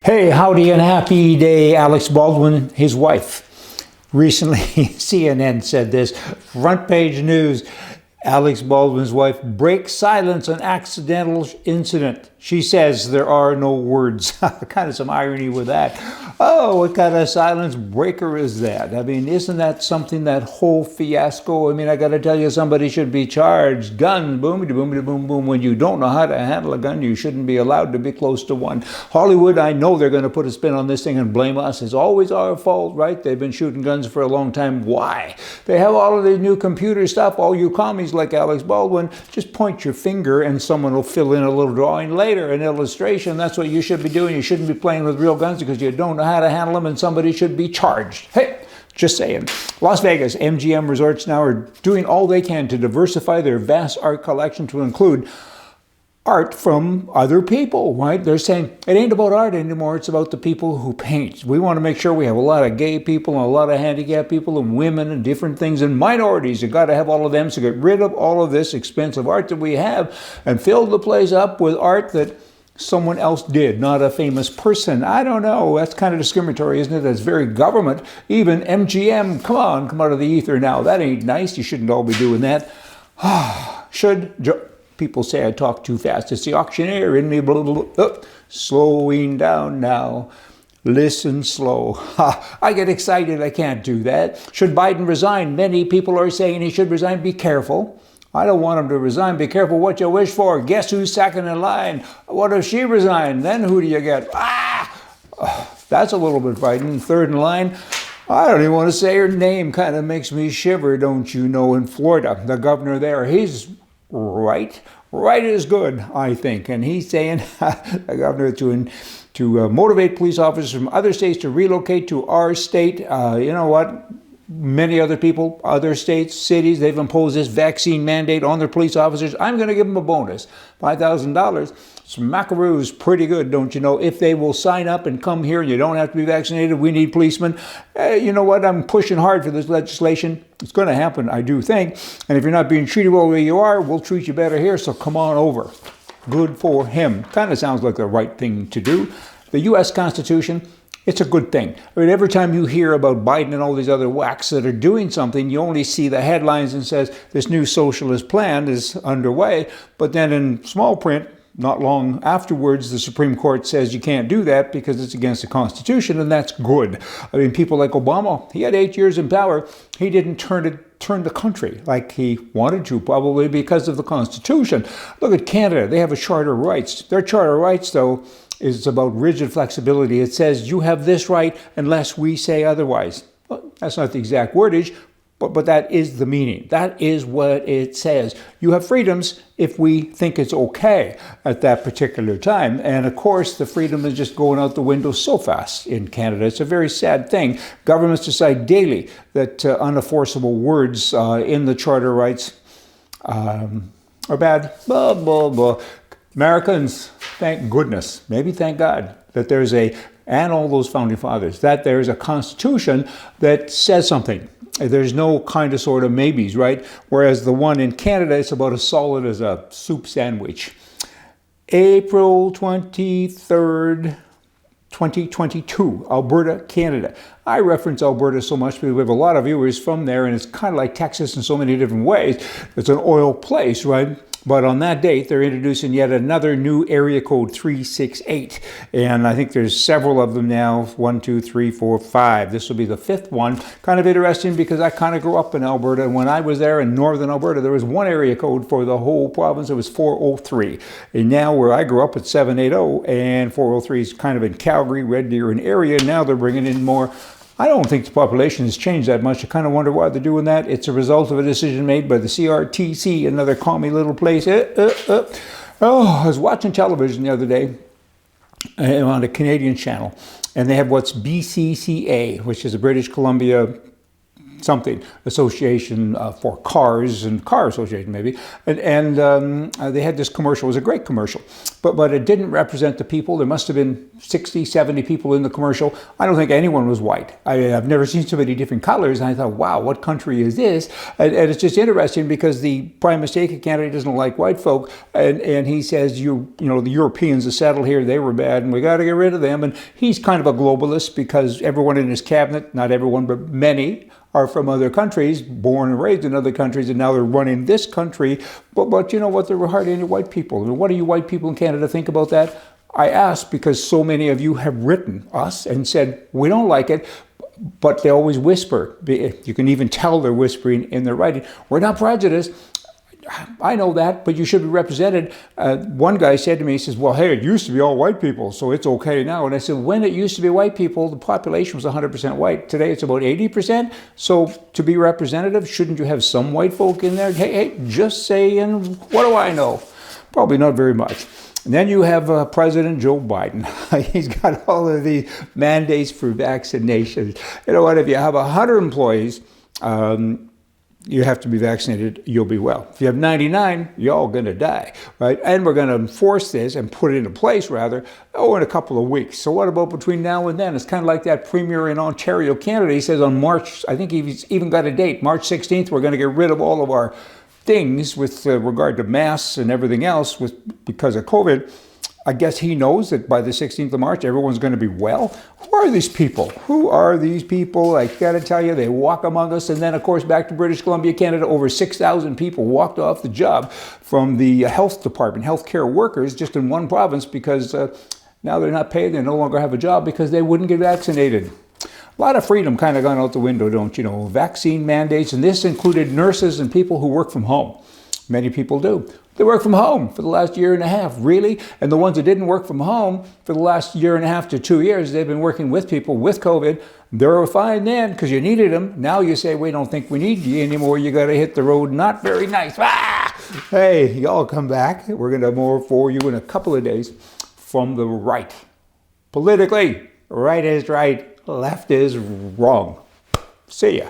Hey, howdy and happy day, Alec Baldwin, his wife. Recently, CNN said this, front page news, Alec Baldwin's wife breaks silence on accidental incident. She says there are no words. Kind of some irony with that. Oh, what kind of silence breaker is that? I mean, isn't that something, that whole fiasco? I mean, I got to tell you, somebody should be charged. Gun, boom, boom, boom, boom. When you don't know how to handle a gun, you shouldn't be allowed to be close to one. Hollywood, I know they're going to put a spin on this thing and blame us. It's always our fault, right? They've been shooting guns for a long time. Why? They have all of the new computer stuff. All you commies like Alec Baldwin, just point your finger and someone will fill in a little drawing later, an illustration. That's what you should be doing. You shouldn't be playing with real guns because you don't know how to handle them, and somebody should be charged. Hey, just saying. Las Vegas, MGM Resorts now are doing all they can to diversify their vast art collection to include art from other people, right? They're saying it ain't about art anymore, it's about the people who paint. We want to make sure we have a lot of gay people and a lot of handicapped people and women and different things and minorities. You've got to have all of them, so get rid of all of this expensive art that we have and fill the place up with art that someone else did, not a famous person. I don't know, that's kind of discriminatory, isn't it? That's very government. Even MGM, come on, come out of the ether now. That ain't nice, you shouldn't all be doing that. People say I talk too fast. It's the auctioneer in me. Blah, blah, blah. Oh, slowing down now. Listen slow. I get excited. I can't do that. Should Biden resign? Many people are saying he should resign. Be careful. I don't want him to resign. Be careful what you wish for. Guess who's second in line? What if she resigned? Then who do you get? That's a little bit frightening. Third in line. I don't even want to say her name. Kind of makes me shiver, don't you know, in Florida. The governor there, he's right. Right is good, I think. And he's saying, the governor, to motivate police officers from other states to relocate to our state. You know what? Many other people, other states, cities, they've imposed this vaccine mandate on their police officers. I'm going to give them a bonus, $5,000. Smackaroo's pretty good, don't you know? If they will sign up and come here, you don't have to be vaccinated. We need policemen. You know what? I'm pushing hard for this legislation. It's going to happen, I do think. And if you're not being treated well where you are, we'll treat you better here, so come on over. Good for him. Kind of sounds like the right thing to do. The U.S. Constitution, it's a good thing. I mean, every time you hear about Biden and all these other whacks that are doing something, you only see the headlines and says this new socialist plan is underway. But then in small print, not long afterwards, the Supreme Court says you can't do that because it's against the Constitution, and that's good. I mean, people like Obama, he had 8 years in power. He didn't turn the country like he wanted to, probably because of the Constitution. Look at Canada. They have a Charter of Rights. Their Charter of Rights, though, is about rigid flexibility. It says you have this right unless we say otherwise. Well, that's not the exact wordage, but that is the meaning. That is what it says. You have freedoms if we think it's okay at that particular time. And of course, the freedom is just going out the window so fast in Canada. It's a very sad thing. Governments decide daily that unenforceable words in the Charter of Rights are bad. Blah, blah, blah. Americans, thank goodness, maybe thank God, that there's and all those founding fathers, that there's a constitution that says something. There's no kind of sort of maybes, right? Whereas the one in Canada, it's about as solid as a soup sandwich. April 23rd, 2022, Alberta, Canada. I reference Alberta so much because we have a lot of viewers from there, and it's kind of like Texas in so many different ways. It's an oil place, right? But on that date, they're introducing yet another new area code 368. And I think there's several of them now. 1, 2, 3, 4, 5. This will be the 5th one. Kind of interesting because I kind of grew up in Alberta. And when I was there in northern Alberta, there was one area code for the whole province. It was 403. And now where I grew up, it's 780. And 403 is kind of in Calgary, Red Deer, and area. Now they're bringing in more. I don't think the population has changed that much. I kind of wonder why they're doing that. It's a result of a decision made by the CRTC, another commie little place. Oh, I was watching television the other day on a Canadian channel, and they have what's BCCA, which is a British Columbia something association for cars and car association maybe, and they had this commercial. It was a great commercial, but it didn't represent the people. There must have been 60, 70 people in the commercial. I don't think anyone was white. I've never seen so many different colors, and I thought, wow, what country is this? And it's just interesting because the prime minister candidate doesn't like white folk, and he says, you know, the Europeans are settled here, they were bad, and we got to get rid of them. And he's kind of a globalist because everyone in his cabinet, not everyone, but many, are from other countries, born and raised in other countries, and now they're running this country. But you know what? There were hardly any white people. And what do you white people in Canada think about that? I ask because so many of you have written us and said, we don't like it, but they always whisper. You can even tell they're whispering in their writing. We're not prejudiced. I know that, but you should be represented. One guy said to me, he says, well, hey, it used to be all white people, so it's okay now. And I said, when it used to be white people, the population was 100% white. Today it's about 80%. So to be representative, shouldn't you have some white folk in there? Hey, just saying, what do I know? Probably not very much. And then you have President Joe Biden. He's got all of these mandates for vaccinations. You know what, if you have 100 employees, you have to be vaccinated, you'll be well. If you have 99, you're all going to die, right? And we're going to enforce this and put it into place, rather, in a couple of weeks. So what about between now and then? It's kind of like that premier in Ontario, Canada. He says on March, I think he's even got a date, March 16th, we're going to get rid of all of our things with regard to masks and everything else because of COVID. I guess he knows that by the 16th of March, everyone's going to be well. Who are these people? Who are these people? I got to tell you, they walk among us. And then, of course, back to British Columbia, Canada, over 6,000 people walked off the job from the health department, healthcare workers, just in one province because now they're not paid. They no longer have a job because they wouldn't get vaccinated. A lot of freedom kind of gone out the window, don't you know? Vaccine mandates, and this included nurses and people who work from home. Many people do. They work from home for the last year and a half, really? And the ones that didn't work from home for the last year and a half to 2 years, they've been working with people with COVID. They were fine then because you needed them. Now you say, we don't think we need you anymore. You got to hit the road. Not very nice. Ah! Hey, y'all come back. We're going to have more for you in a couple of days from the right. Politically, right is right, left is wrong. See ya.